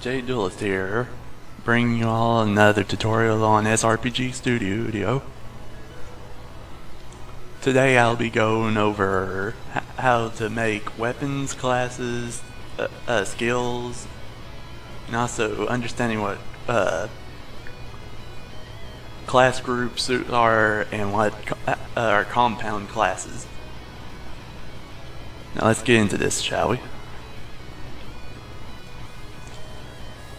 Jay Duelist here, bringing you all another tutorial on SRPG Studio. Today I'll be going over how to make weapons, classes, skills, and also understanding what class groups are and what are compound classes. Now let's get into this, shall we?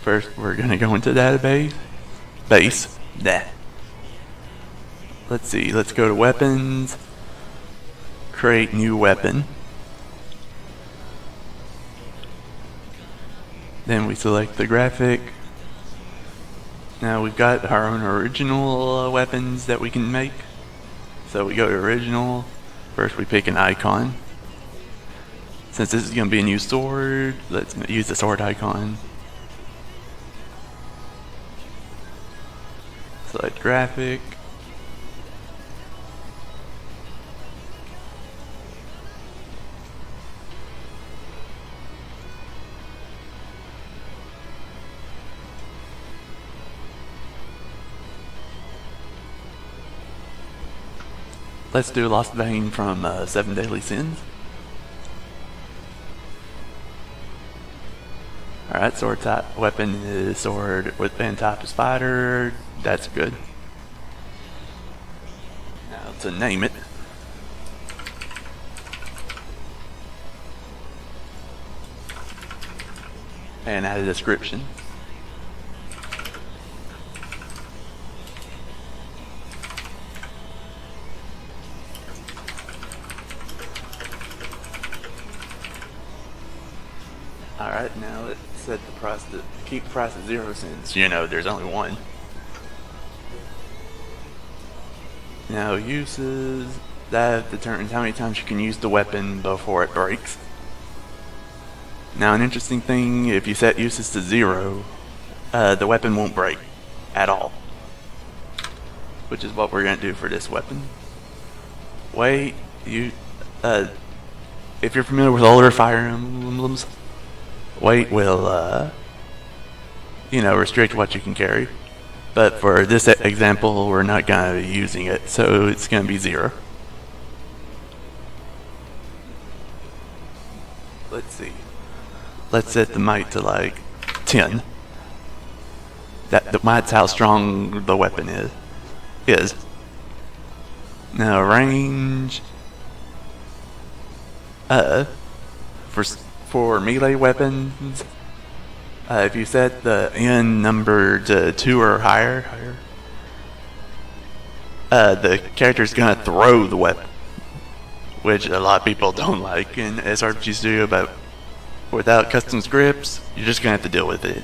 First, we're going to go into database. Let's see, let's go to weapons, create new weapon. Then we select the graphic. Now we've got our own original weapons that we can make. So we go to original. First we pick an icon. Since this is going to be a new sword, let's use the sword icon. Select graphic. Let's do Lost Vein from 7 Deadly Sins. Alright, sword type weapon is sword with pen type is fighter. That's good. Now to name it. And add a description. Alright, now let's set the price to keep the price at 0 since, you know, there's only one. Now uses, that determines how many times you can use the weapon before it breaks. Now an interesting thing, if you set uses to 0, the weapon won't break at all. Which is what we're going to do for this weapon. Weight, if you're familiar with older Fire Emblems, weight will, restrict what you can carry. But for this example, we're not going to be using it, so it's going to be 0. Let's see. Let's set the might to like 10. That's how strong the weapon is. Now range. For melee weapons, if you set the N number to 2 or higher, the character's gonna throw the weapon, which a lot of people don't like in SRPG Studio, but without custom scripts, you're just gonna have to deal with it.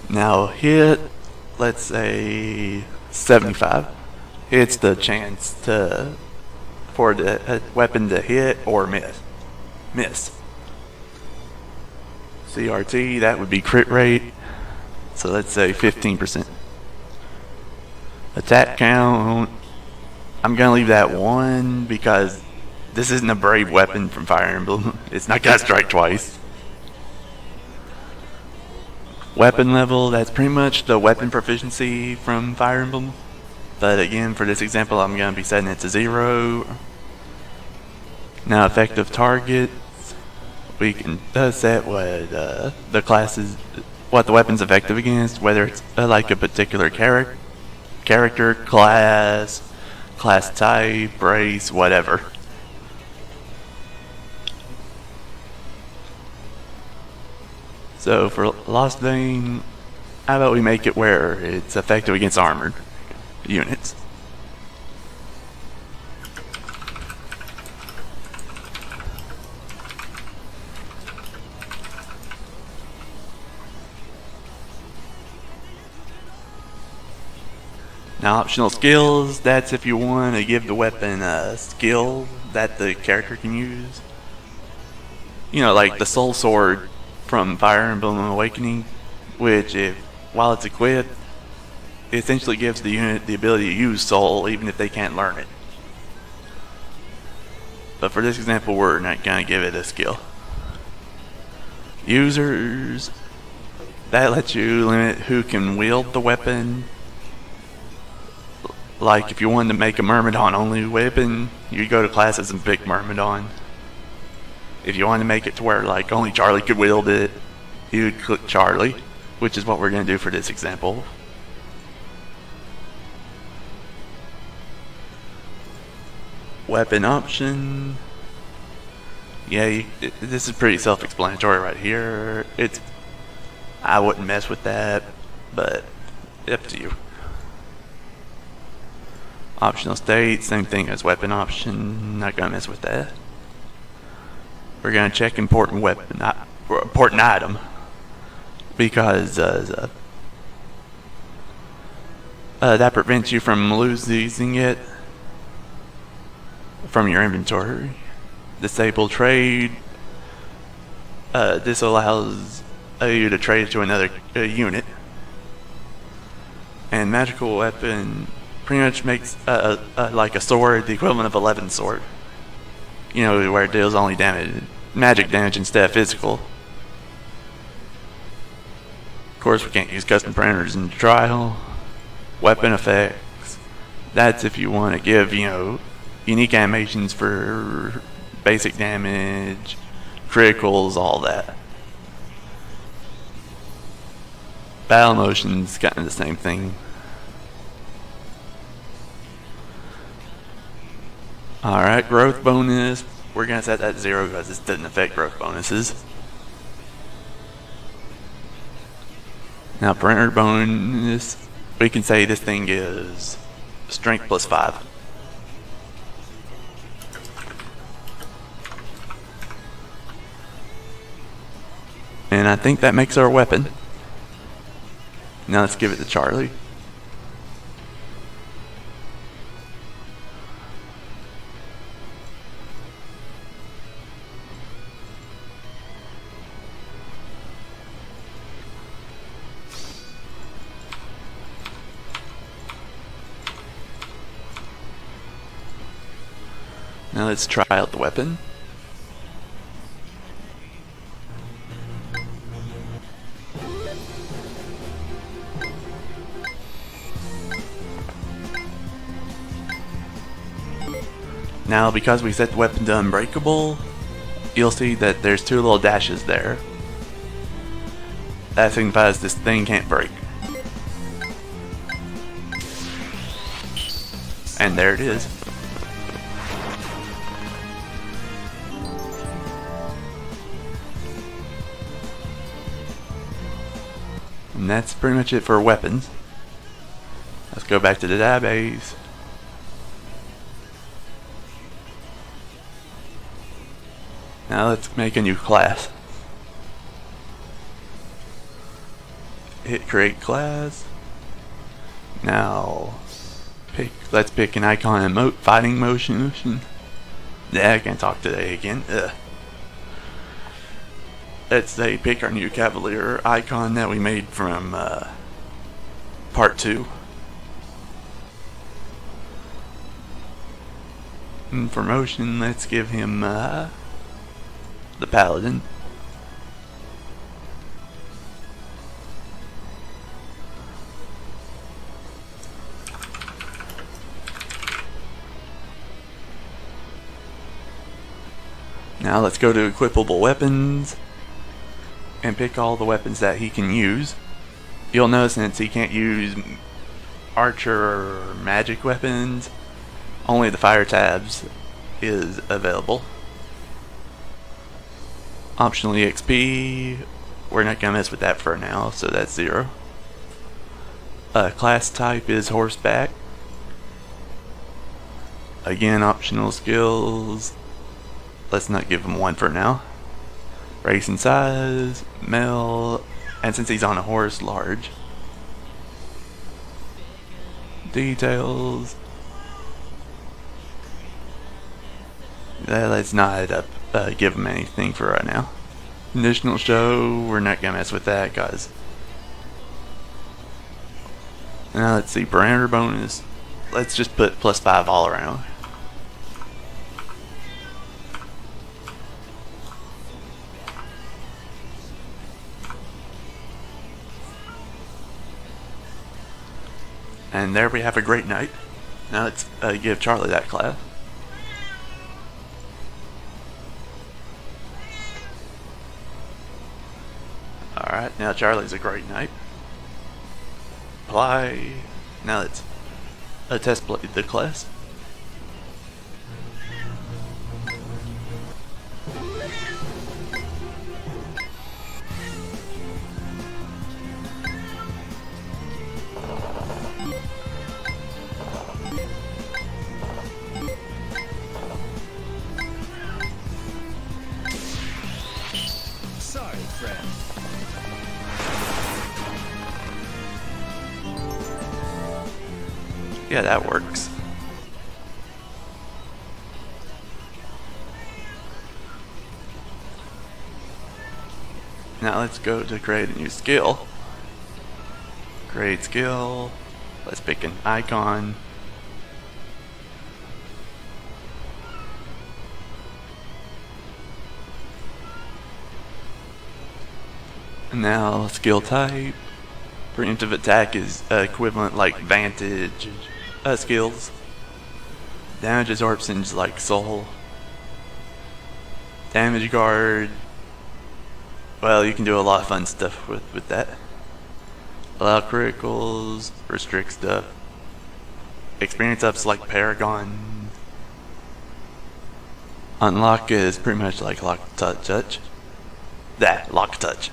Now hit, let's say 75, it's the chance for the weapon to hit or miss. CRT, that would be crit rate, so let's say 15%. Attack count, I'm gonna leave that 1 because this isn't a brave weapon from Fire Emblem. It's not gonna strike twice. Weapon level, that's pretty much the weapon proficiency from Fire Emblem. But again, for this example, I'm going to be setting it to 0. Now, effective targets, we can set what what the weapon's effective against, whether it's like a particular character, class type, race, whatever. So for Lost Vein, how about we make it where it's effective against armored units. Now optional skills, that's if you want to give the weapon a skill that the character can use. Like the Soul Sword from Fire Emblem Awakening, which while it's equipped, it essentially gives the unit the ability to use Soul even if they can't learn it. But for this example, we're not going to give it a skill. Users, that lets you limit who can wield the weapon. Like if you wanted to make a Myrmidon only weapon, you'd go to classes and pick Myrmidon. If you wanted to make it to where like only Charlie could wield it, you'd click Charlie, which is what we're going to do for this example. Weapon option. Yeah, this is pretty self-explanatory right here. I wouldn't mess with that, but up to you. Optional state, same thing as weapon option. Not gonna mess with that. We're gonna check important weapon, important item, because that prevents you from losing it from your inventory. Disable trade. This allows you to trade it to another unit. And magical weapon pretty much makes like a sword the equivalent of a 11 sword. You know, where it deals only damage, magic damage instead of physical. Of course, we can't use custom parameters in the trial. Weapon effects. That's if you want to give, you know, unique animations for basic damage, criticals, all that. Battle motion's kind of the same thing. Alright, growth bonus. We're going to set that to 0 because this doesn't affect growth bonuses. Now, printer bonus. We can say this thing is strength plus 5. And I think that makes our weapon. Now let's give it to Charlie. Now let's try out the weapon. Now, because we set the weapon to unbreakable, you'll see that there's 2 little dashes there. That signifies this thing can't break. And there it is. And that's pretty much it for weapons. Let's go back to the database. Now let's make a new class. Hit create class. Now let's pick an icon and fighting motion. Yeah, I can't talk today again. Let's say pick our new Cavalier icon that we made from part 2. And for motion, let's give him the Paladin. Now let's go to equipable weapons and pick all the weapons that he can use. You'll notice since he can't use archer or magic weapons, only the fire tabs is available. Optional EXP, we're not gonna mess with that for now, so that's 0. Class type is horseback. Again, optional skills, let's not give him 1 for now. Race and size, male, and since he's on a horse, large. Details, let's not give him anything for right now. Conditional show, we're not gonna mess with that, guys. Now let's see, parameter bonus, let's just put +5 all around. And there we have a great knight. Now let's give Charlie that class. Alright, now Charlie's a great knight. Apply. Now let's test play the class. Sorry, friend. Yeah, that works. Now let's go to create a new skill. Create skill. Let's pick an icon. Now skill type. Preemptive attack is equivalent like vantage skills. Damage absorption's like soul. Damage guard. Well, you can do a lot of fun stuff with that. Allow criticals, restrict stuff. Experience ups like Paragon. Unlock is pretty much like lock touch. Lock touch.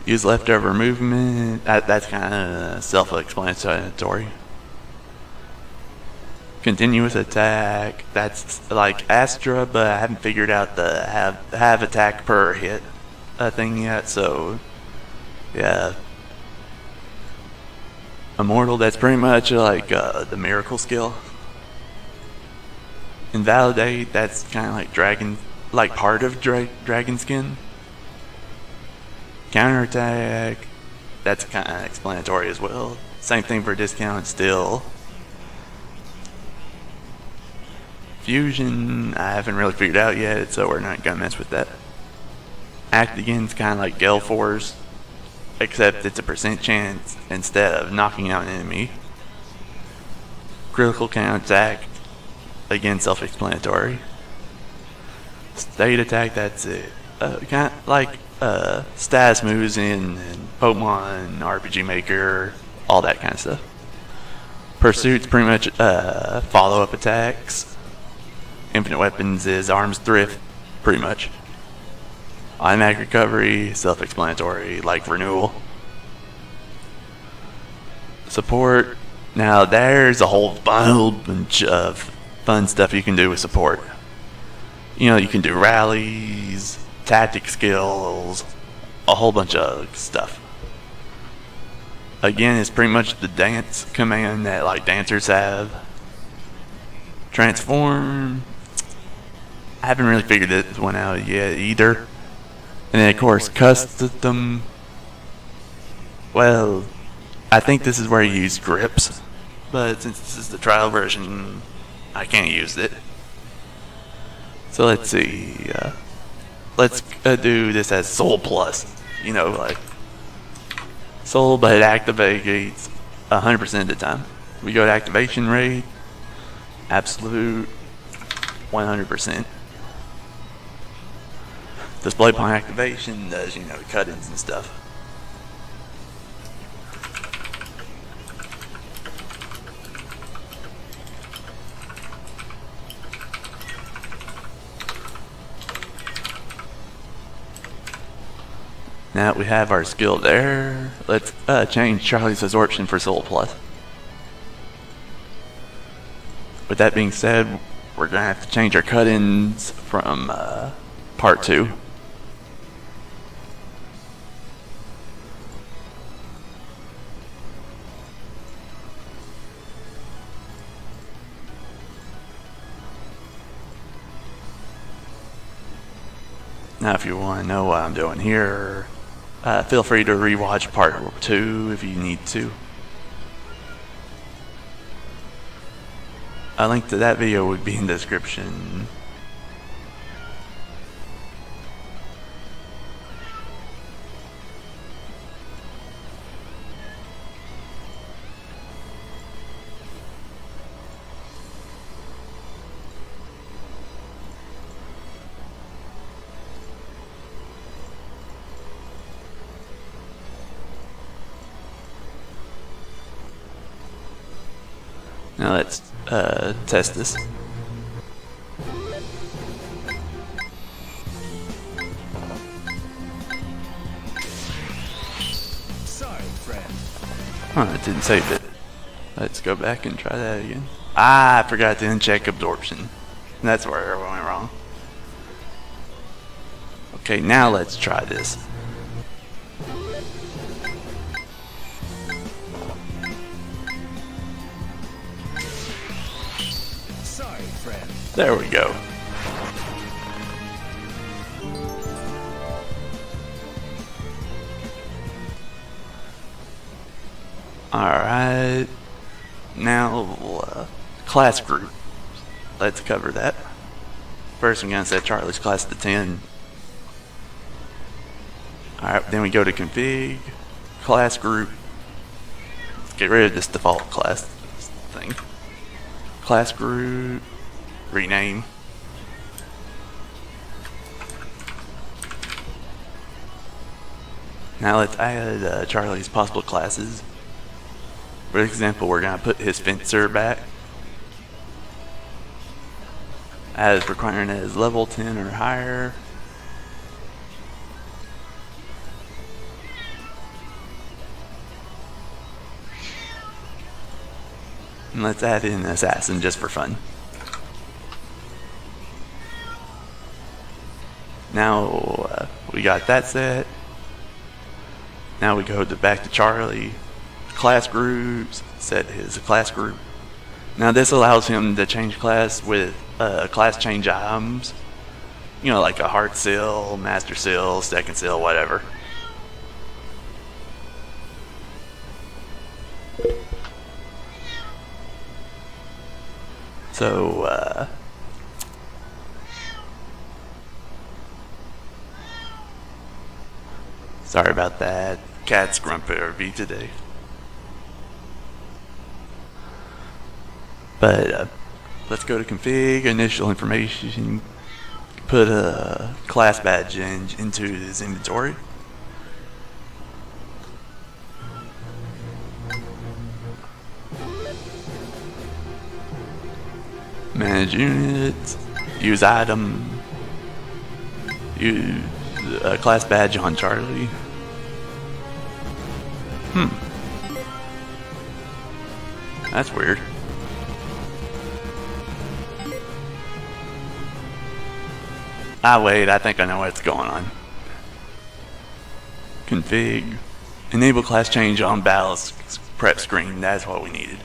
Use leftover movement. That's kind of self-explanatory. Continuous attack. That's like Astra, but I haven't figured out the have attack per hit thing yet. So yeah, Immortal. That's pretty much like the miracle skill. Invalidate. That's kind of like dragon, like part of dragon skin. Counterattack, that's kind of explanatory as well. Same thing for discount still. Fusion, I haven't really figured out yet, so we're not gonna mess with that. Act again's kind of like Gale Force, except it's a % chance instead of knocking out an enemy. Critical counterattack, again self-explanatory. State attack, that's it. Kind of like status moves in Pokemon, RPG Maker, all that kind of stuff. Pursuit's pretty much follow-up attacks. Infinite weapons is arms thrift, pretty much. Automatic recovery, self-explanatory, like renewal. Support. Now there's a whole bunch of fun stuff you can do with support. You know, you can do rallies, tactic skills, a whole bunch of stuff. Again, it's pretty much the dance command that like dancers have. Transform. I haven't really figured this one out yet either. And then of course custom. Well, I think this is where you use grips, but since this is the trial version, I can't use it. So let's see. Let's do this as Soul Plus. You know, like Soul, but it activates 100% of the time. We go to activation rate, absolute, 100%. Display point activation does, you know, cut-ins and stuff. Now that we have our skill there, let's change Charlie's absorption for Soul Plus. With that being said, we're going to have to change our cut-ins from part 2. Now if you want to know what I'm doing here, feel free to rewatch part 2 if you need to. A link to that video would be in the description. Now let's test this. Sorry, friend. Oh, it didn't save it. Let's go back and try that again. Ah, I forgot to uncheck absorption. That's where I went wrong. Okay, now let's try this. Sorry, friend. There we go. Alright. Now, class group. Let's cover that. First, I'm going to set Charlie's class to 10. Alright, then we go to config, class group. Let's get rid of this default class thing. Class group, rename. Now let's add Charlie's possible classes. For example, we're going to put his fencer back as requiring as level 10 or higher. And let's add in assassin just for fun. Now we got that set. Now we go back to Charlie. Class groups, set his class group. Now this allows him to change class with class change items. You know, like a heart seal, master seal, second seal, whatever. So, sorry about that. Cat's grumpy RV today. But let's go to config, initial information, put a class badge into his inventory. Manage units, use item, use a class badge on Charlie. That's weird. Wait, I think I know what's going on. Config, enable class change on ballast prep screen, that's what we needed.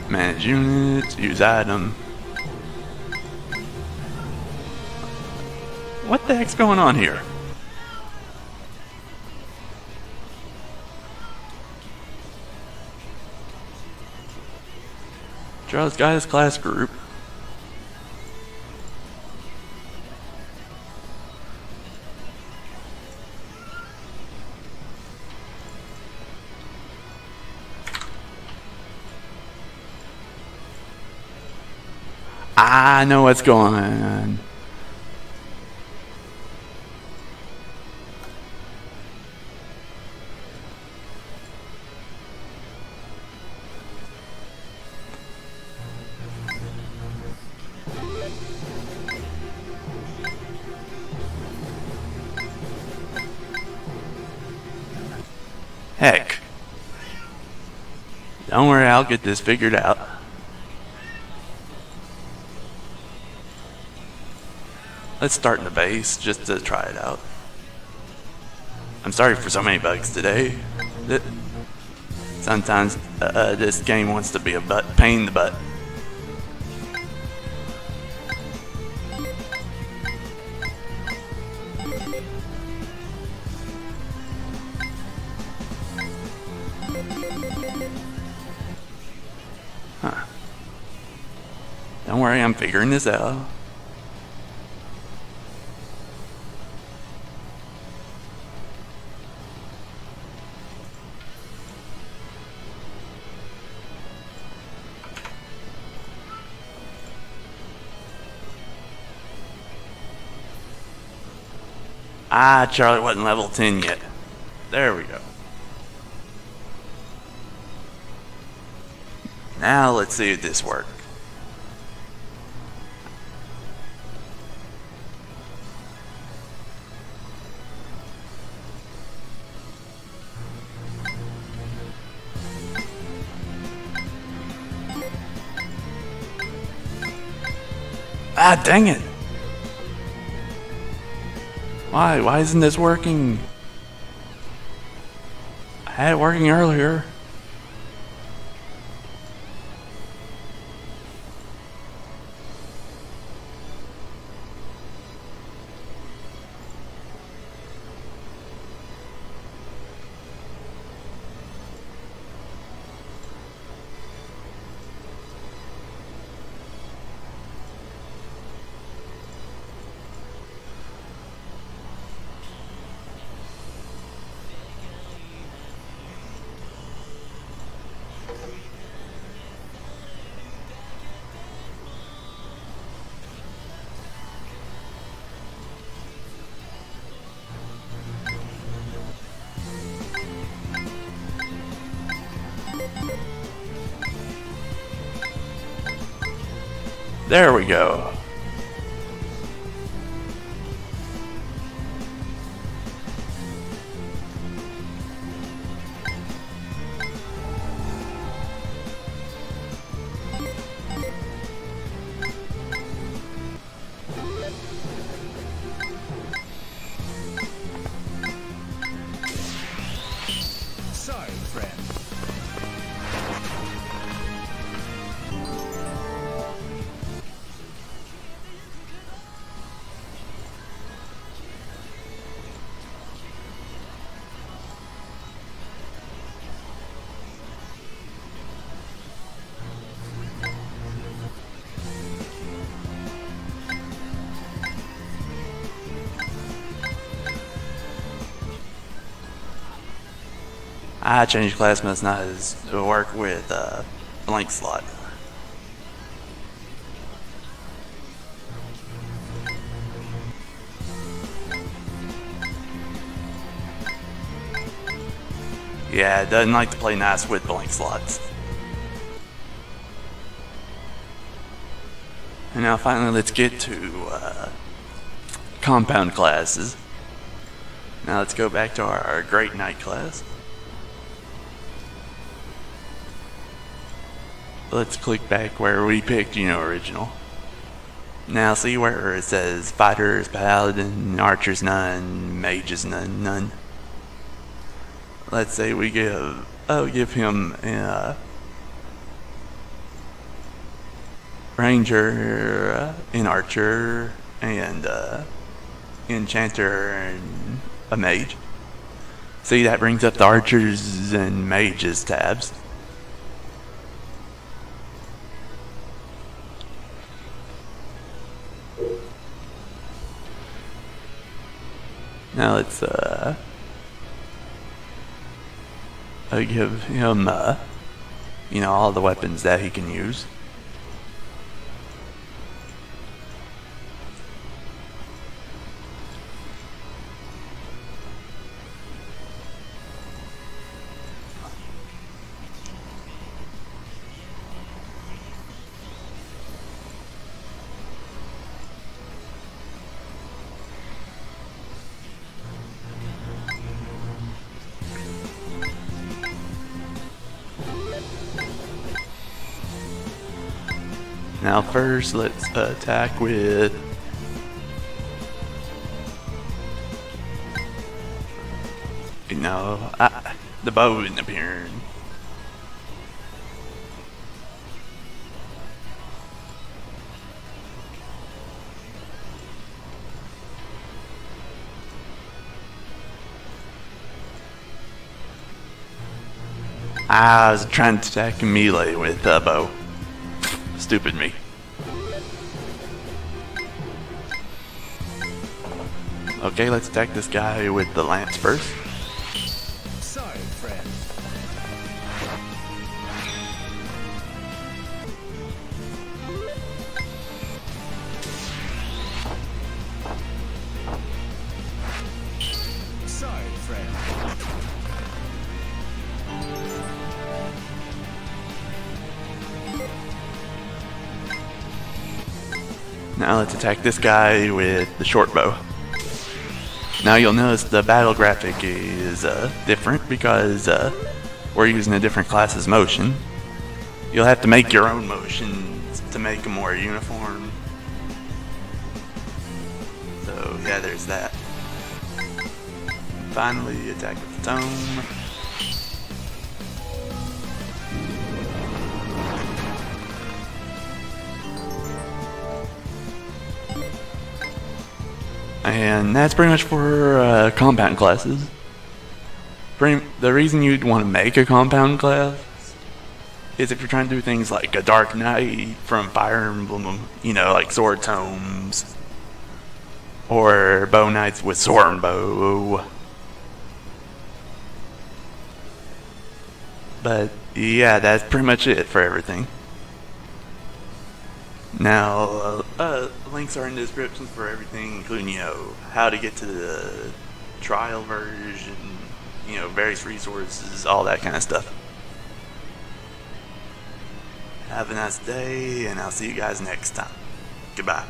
Manage units, use item. What the heck's going on here? Charles got his class group. I know what's going on. Heck. Don't worry, I'll get this figured out. Let's start in the base just to try it out. I'm sorry for so many bugs today. Sometimes this game wants to be a pain in the butt. Huh. Don't worry, I'm figuring this out. Ah, Charlie wasn't level 10 yet. There we go. Now let's see if this works. Ah, dang it! Why isn't this working? I had it working earlier. There we go. Sorry, friend. I changed class must not as work with blank slot. Yeah, it doesn't like to play nice with blank slots. And now finally let's get to compound classes. Now let's go back to our Great Knight class. Let's click back where we picked, original. Now see where it says fighters, paladin, archers none, mages none. Let's say we give him ranger, an archer, and enchanter, and a mage. See, that brings up the archers and mages tabs. Now let's give him all the weapons that he can use. Now first, let's attack with the bow isn't appearing. I was trying to attack melee with the bow. Stupid me. Okay, let's attack this guy with the lance first. Sorry, friend. Now let's attack this guy with the short bow. Now you'll notice the battle graphic is different because we're using a different class's motion. You'll have to make your own motions to make them more uniform. So yeah, there's that. Finally, attack with the tome. And that's pretty much for compound classes. The reason you'd want to make a compound class is if you're trying to do things like a Dark Knight from Fire Emblem, you know, like sword tomes, or bow knights with sword and bow. But yeah, that's pretty much it for everything. Now, links are in the description for everything, including, you know, how to get to the trial version, you know, various resources, all that kind of stuff. Have a nice day, and I'll see you guys next time. Goodbye.